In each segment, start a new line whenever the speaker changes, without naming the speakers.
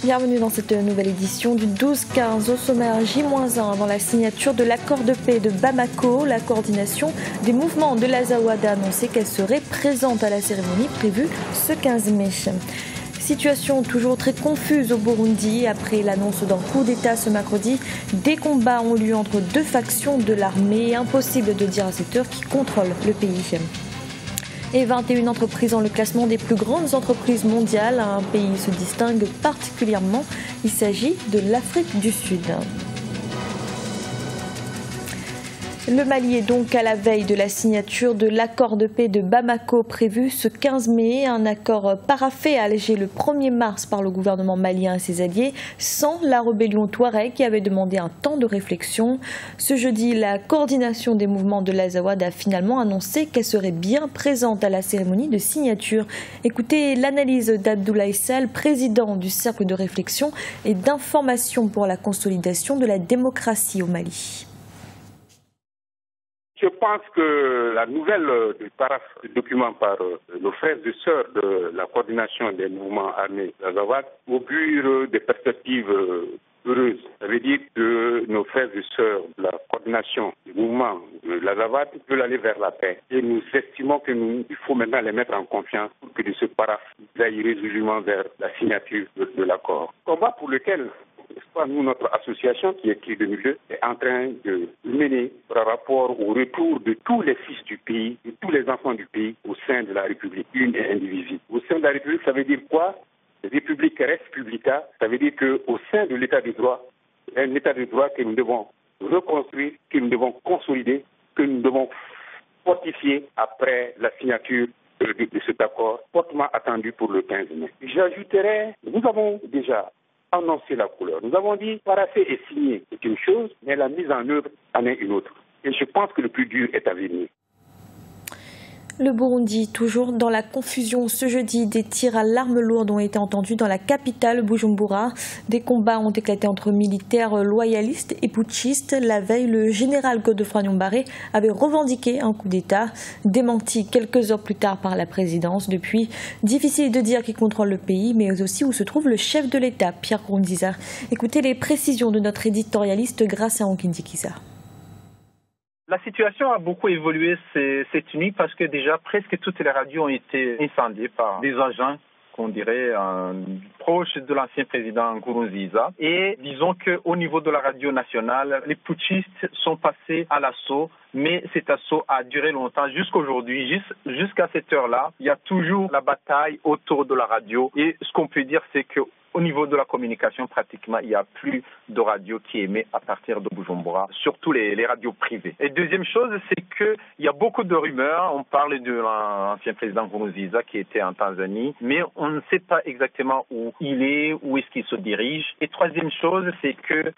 Bienvenue dans cette nouvelle édition du 12-15 au sommaire J-1 dans la signature de l'accord de paix de Bamako. La coordination des mouvements de l'Azawad a annoncé qu'elle serait présente à la cérémonie prévue ce 15 mai. Situation toujours très confuse au Burundi. Après l'annonce d'un coup d'État ce mercredi, des combats ont lieu entre deux factions de l'armée. Impossible de dire à cette heure qui contrôle le pays. Et 21 entreprises dans le classement des plus grandes entreprises mondiales. Un pays se distingue particulièrement. Il s'agit de l'Afrique du Sud. Le Mali est donc à la veille de la signature de l'accord de paix de Bamako prévu ce 15 mai. Un accord paraphé à Alger le 1er mars par le gouvernement malien et ses alliés, sans la rébellion Touareg qui avait demandé un temps de réflexion. Ce jeudi, la coordination des mouvements de l'Azawad a finalement annoncé qu'elle serait bien présente à la cérémonie de signature. Écoutez l'analyse d'Abdoulaye Sall, président du cercle de réflexion et d'information pour la consolidation de la démocratie au Mali.
Je pense que la nouvelle du document par nos frères et sœurs de la coordination des mouvements armés Azawad augure des perspectives heureuses. Ça veut dire que nos frères et sœurs de la coordination du mouvement de l'Azawad veulent aller vers la paix. Et nous estimons qu'il faut maintenant les mettre en confiance pour que de ce paraphe aille résolument vers la signature de l'accord. Combat pour lequel nous, notre association qui est créée en 2002 est en train de mener par rapport au retour de tous les fils du pays, de tous les enfants du pays au sein de la République, une et indivisible. Au sein de la République, ça veut dire quoi? République res publica, ça veut dire qu'au sein de l'état de droit, un état de droit que nous devons reconstruire, que nous devons consolider, que nous devons fortifier après la signature de cet accord, fortement attendu pour le 15 mai. J'ajouterais, nous avons déjà annoncer la couleur. Nous avons dit paraffer et signer est une chose, mais la mise en œuvre en est une autre. Et je pense que le plus dur est à venir.
Le Burundi, toujours dans la confusion. Ce jeudi, des tirs à l'arme lourde ont été entendus dans la capitale, Bujumbura. Des combats ont éclaté entre militaires loyalistes et putschistes. La veille, le général Godefroid Niyombare avait revendiqué un coup d'État, démenti quelques heures plus tard par la présidence. Depuis, difficile de dire qui contrôle le pays, mais aussi où se trouve le chef de l'État, Pierre Nkurunziza. Écoutez les précisions de notre éditorialiste grâce à Ankindi Kiza.
La situation a beaucoup évolué cette nuit parce que déjà presque toutes les radios ont été incendiées par des agents qu'on dirait proches de l'ancien président Nkurunziza. Et disons qu'au niveau de la radio nationale, les putschistes sont passés à l'assaut, mais cet assaut a duré longtemps jusqu'aujourd'hui. Jusqu'à cette heure-là, il y a toujours la bataille autour de la radio. Et ce qu'on peut dire, c'est que au niveau de la communication, pratiquement, il n'y a plus de radio qui émet à partir de Bujumbura, surtout les radios privées. Et deuxième chose, c'est qu'il y a beaucoup de rumeurs. On parle de l'ancien président Nkurunziza qui était en Tanzanie, mais on ne sait pas exactement où il est, où est-ce qu'il se dirige. Et troisième chose, c'est que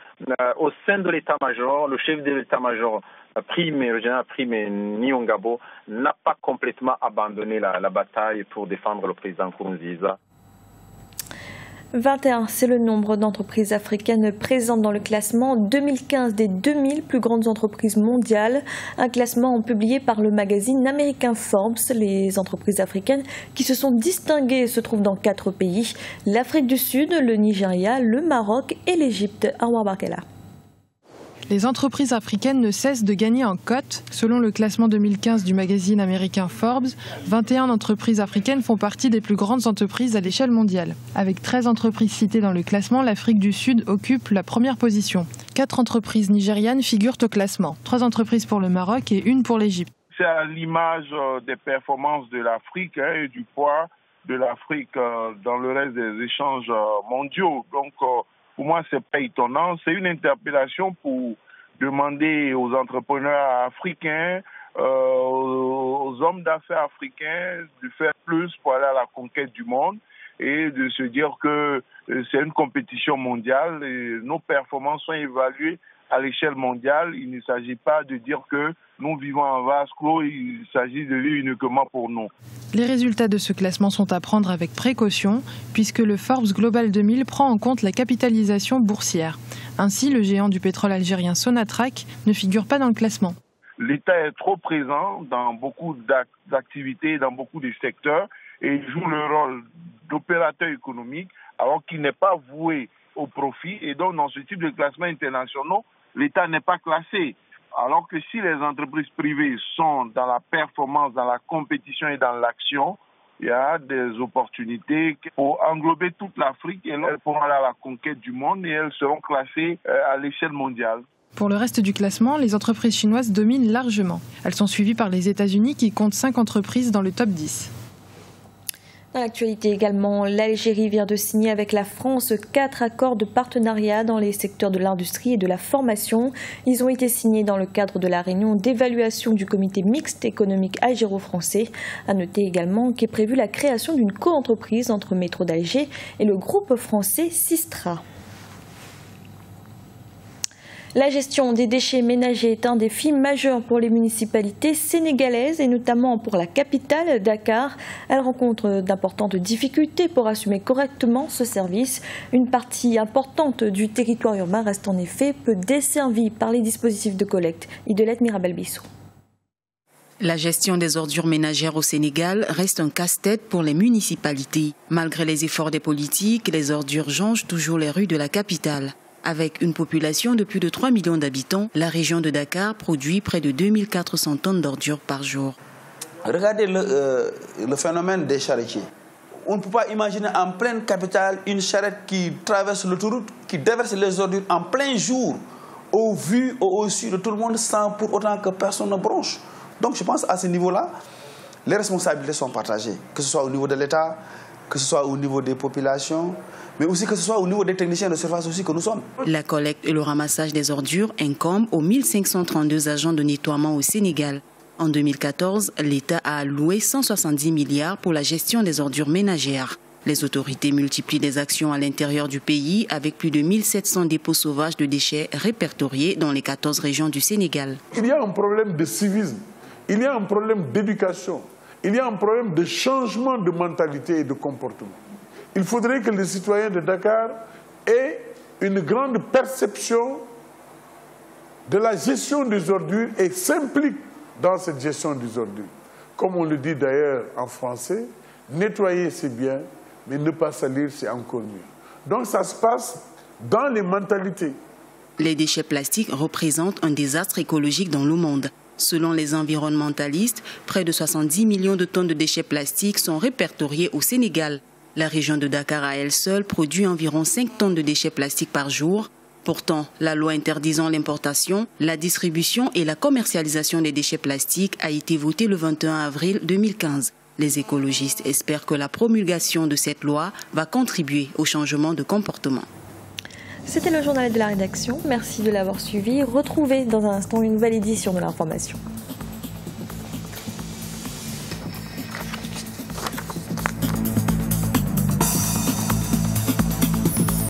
au sein de l'état-major, le chef de l'état-major, le général Prime Niyongabo, n'a pas complètement abandonné la bataille pour défendre le président Nkurunziza.
21, c'est le nombre d'entreprises africaines présentes dans le classement 2015 des 2000 plus grandes entreprises mondiales. Un classement publié par le magazine américain Forbes. Les entreprises africaines qui se sont distinguées se trouvent dans 4 pays. L'Afrique du Sud, le Nigeria, le Maroc et l'Égypte. Anwar Barkela.
Les entreprises africaines ne cessent de gagner en cote. Selon le classement 2015 du magazine américain Forbes, 21 entreprises africaines font partie des plus grandes entreprises à l'échelle mondiale. Avec 13 entreprises citées dans le classement, l'Afrique du Sud occupe la première position. 4 entreprises nigérianes figurent au classement, 3 entreprises pour le Maroc et 1 pour l'Égypte.
C'est à l'image des performances de l'Afrique et du poids de l'Afrique dans le reste des échanges mondiaux. Donc, pour moi, c'est pas étonnant. C'est une interpellation pour demander aux entrepreneurs africains, aux hommes d'affaires africains de faire plus pour aller à la conquête du monde et de se dire que c'est une compétition mondiale et nos performances sont évaluées à l'échelle mondiale. Il ne s'agit pas de dire que nous vivons en vase clos, il s'agit de vivre uniquement pour nous.
Les résultats de ce classement sont à prendre avec précaution, puisque le Forbes Global 2000 prend en compte la capitalisation boursière. Ainsi, le géant du pétrole algérien Sonatrach ne figure pas dans le classement.
L'État est trop présent dans beaucoup d'activités, dans beaucoup de secteurs, et il joue le rôle d'opérateur économique, alors qu'il n'est pas voué au profit. Et donc, dans ce type de classements internationaux, l'État n'est pas classé. Alors que si les entreprises privées sont dans la performance, dans la compétition et dans l'action, il y a des opportunités pour englober toute l'Afrique et elles pourront aller à la conquête du monde et elles seront classées à l'échelle mondiale.
Pour le reste du classement, les entreprises chinoises dominent largement. Elles sont suivies par les États-Unis qui comptent 5 entreprises dans le top 10.
Dans l'actualité également, l'Algérie vient de signer avec la France 4 accords de partenariat dans les secteurs de l'industrie et de la formation. Ils ont été signés dans le cadre de la réunion d'évaluation du comité mixte économique algéro-français. À noter également qu'est prévue la création d'une coentreprise entre Métro d'Alger et le groupe français Sistra. La gestion des déchets ménagers est un défi majeur pour les municipalités sénégalaises et notamment pour la capitale, Dakar. Elle rencontre d'importantes difficultés pour assumer correctement ce service. Une partie importante du territoire urbain reste en effet peu desservie par les dispositifs de collecte. Idelette Mirabel-Bissou.
La gestion des ordures ménagères au Sénégal reste un casse-tête pour les municipalités. Malgré les efforts des politiques, les ordures jonchent toujours les rues de la capitale. Avec une population de plus de 3 millions d'habitants, la région de Dakar produit près de 2400 tonnes d'ordures par jour.
Regardez le phénomène des charretiers. On ne peut pas imaginer en pleine capitale une charrette qui traverse l'autoroute, qui déverse les ordures en plein jour, au vu, au su de tout le monde, sans pour autant que personne ne bronche. Donc je pense à ce niveau-là, les responsabilités sont partagées, que ce soit au niveau de l'État, que ce soit au niveau des populations, mais aussi que ce soit au niveau des techniciens de surface aussi que nous sommes.
La collecte et le ramassage des ordures incombent aux 1532 agents de nettoiement au Sénégal. En 2014, l'État a alloué 170 milliards pour la gestion des ordures ménagères. Les autorités multiplient les actions à l'intérieur du pays avec plus de 1700 dépôts sauvages de déchets répertoriés dans les 14 régions du Sénégal.
Il y a un problème de civisme, il y a un problème d'éducation, il y a un problème de changement de mentalité et de comportement. Il faudrait que les citoyens de Dakar aient une grande perception de la gestion des ordures et s'impliquent dans cette gestion des ordures. Comme on le dit d'ailleurs en français, nettoyer c'est bien, mais ne pas salir c'est encore mieux. Donc ça se passe dans les mentalités.
Les déchets plastiques représentent un désastre écologique dans le monde. Selon les environnementalistes, près de 70 millions de tonnes de déchets plastiques sont répertoriés au Sénégal. La région de Dakar à elle seule produit environ 5 tonnes de déchets plastiques par jour. Pourtant, la loi interdisant l'importation, la distribution et la commercialisation des déchets plastiques a été votée le 21 avril 2015. Les écologistes espèrent que la promulgation de cette loi va contribuer au changement de comportement.
C'était le journal de la rédaction. Merci de l'avoir suivi. Retrouvez dans un instant une nouvelle édition de l'information.